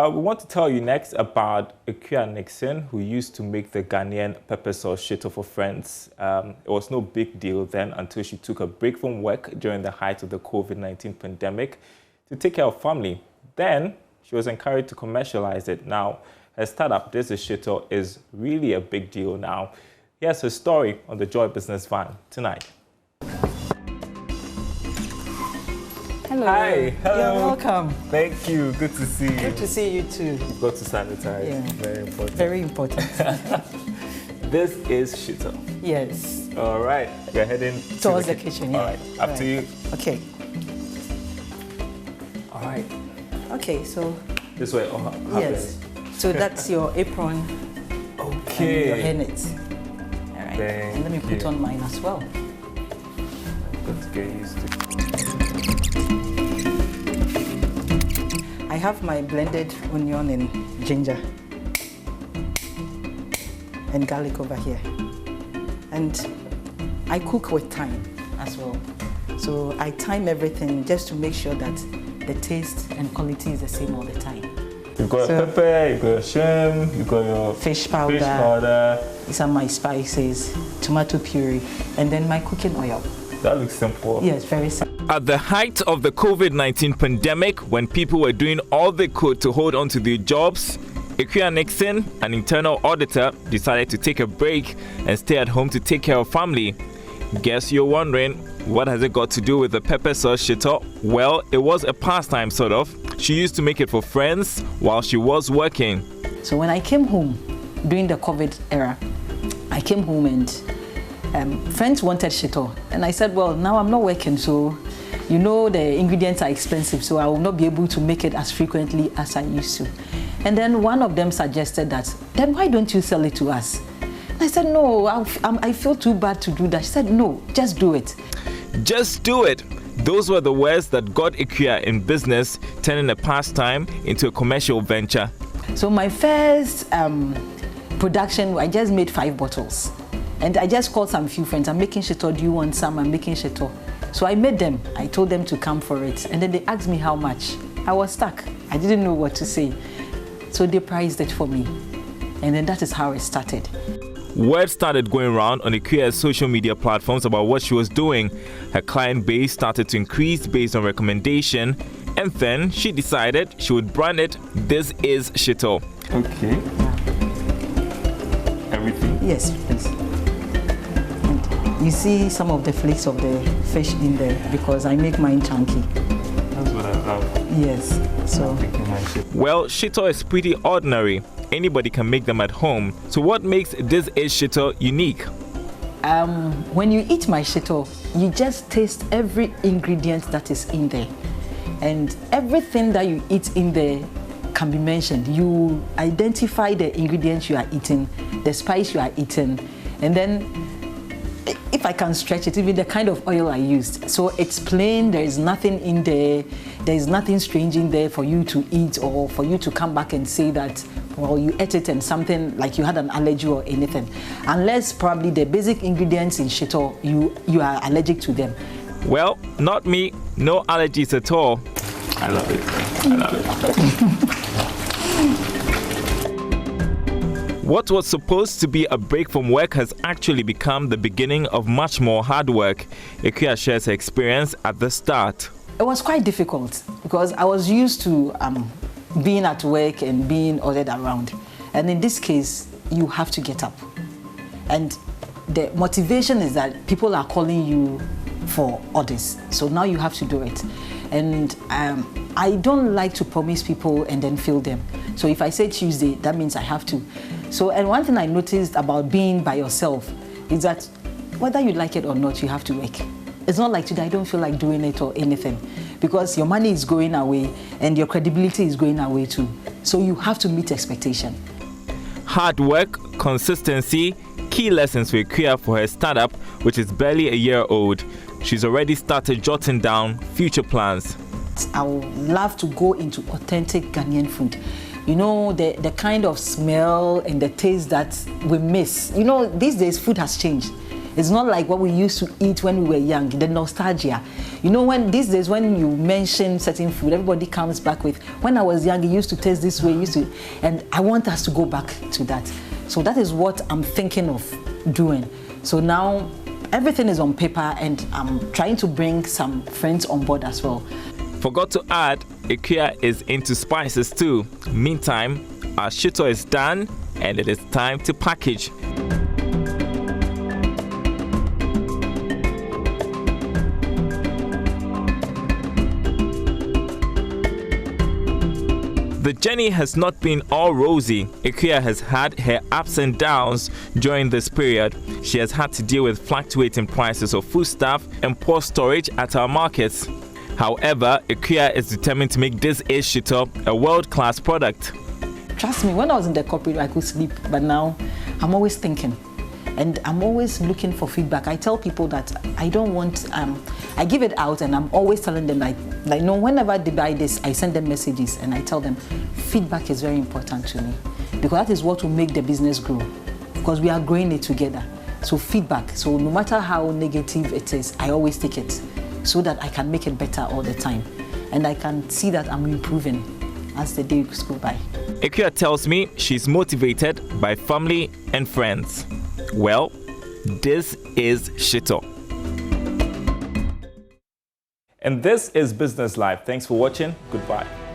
We want to tell you next about Akua Nixon, who used to make the Ghanaian pepper sauce Shito for friends. It was no big deal then until she took a break from work during the height of the COVID-19 pandemic to take care of family. Then she was encouraged to commercialize it. Now, her startup, This is Shito, is really a big deal now. Here's her story on the Joy Business van tonight. Hello. Hi. Hello. You're welcome. Thank you. Good to see you. Good to see you too. You've got to sanitize. Yeah. Very important. Very important. This is Shito. Yes. All right. We're heading towards the kitchen. Yeah. All right. Up to you. Okay. All right. Okay. So. This way. Yes. So that's your apron. Okay. And your hairnet. All right. And let me put on mine as well. I've got to get used to it. I have my blended onion and ginger and garlic over here. And I cook with time as well. So I time everything just to make sure that the taste and quality is the same all the time. You've got your pepper, you've got your shrimp, you've got your fish powder. These are my spices, tomato puree, and then my cooking oil. That looks simple. Yes, very simple. At the height of the COVID-19 pandemic, when people were doing all they could to hold on to their jobs, Akua Nixon, an internal auditor, decided to take a break and stay at home to take care of family. Guess you're wondering, what has it got to do with the pepper sauce Shito? Well, it was a pastime sort of. She used to make it for friends while she was working. So when I came home during the COVID era, I came home and friends wanted Shito. And I said, well, now I'm not working, so you know the ingredients are expensive, so I will not be able to make it as frequently as I used to. And then one of them suggested that, then why don't you sell it to us? I said, no, I feel too bad to do that. She said, no, just do it. Just do it. Those were the words that got Akua in business, turning a pastime into a commercial venture. So my first production, I just made 5 bottles. And I just called some few friends. I'm making Shito, do you want some? I'm making Shito. So I made them. I told them to come for it. And then they asked me how much. I was stuck. I didn't know what to say. So they priced it for me. And then that is how it started. Word started going around on Akua's social media platforms about what she was doing. Her client base started to increase based on recommendation. And then she decided she would brand it This is Shito. Okay. Everything? Yes, please. You see some of the flakes of the fish in there because I make mine chunky. That's what I love. Yes. So. Well, Shito is pretty ordinary. Anybody can make them at home. So what makes This is Shito unique? When you eat my Shito, you just taste every ingredient that is in there. And everything that you eat in there can be mentioned. You identify the ingredients you are eating, the spice you are eating, and then if I can stretch it, even the kind of oil I used. So it's plain, there is nothing in there, there is nothing strange in there for you to eat or for you to come back and say that, well, you ate it and something like you had an allergy or anything. Unless probably the basic ingredients in Shito, you are allergic to them. Well, not me, no allergies at all. I love it. I love it. What was supposed to be a break from work has actually become the beginning of much more hard work. Akua shares her experience at the start. It was quite difficult because I was used to being at work and being ordered around. And in this case, you have to get up. And the motivation is that people are calling you for orders. So now you have to do it. And I don't like to promise people and then fail them. So if I say Tuesday, that means I have to. So, and one thing I noticed about being by yourself is that whether you like it or not, you have to work. It's not like today, I don't feel like doing it or anything, because your money is going away and your credibility is going away too. So you have to meet expectation. Hard work, consistency, key lessons for Akua for her startup, which is barely a year old. She's already started jotting down future plans. I would love to go into authentic Ghanaian food. You know, the kind of smell and the taste that we miss. You know, these days food has changed. It's not like what we used to eat when we were young, the nostalgia. You know, when these days when you mention certain food, everybody comes back with, when I was young, it used to taste this way, and I want us to go back to that. So that is what I'm thinking of doing. So now everything is on paper, and I'm trying to bring some friends on board as well. Forgot to add, Akua is into spices too. Meantime, our Shito is done and it is time to package. The journey has not been all rosy. Akua has had her ups and downs during this period. She has had to deal with fluctuating prices of foodstuff and poor storage at our markets. However, Akua is determined to make this Shito a world-class product. Trust me, when I was in the corporate, I could sleep, but now I'm always thinking, and I'm always looking for feedback. I tell people that I don't want, I give it out, and I'm always telling them, like no, whenever they buy this, I send them messages, and I tell them, feedback is very important to me, because that is what will make the business grow, because we are growing it together. So feedback, so no matter how negative it is, I always take it, so that I can make it better all the time. And I can see that I'm improving as the days go by. Akua tells me she's motivated by family and friends. Well, this is Shito. And this is Business Live. Thanks for watching. Goodbye.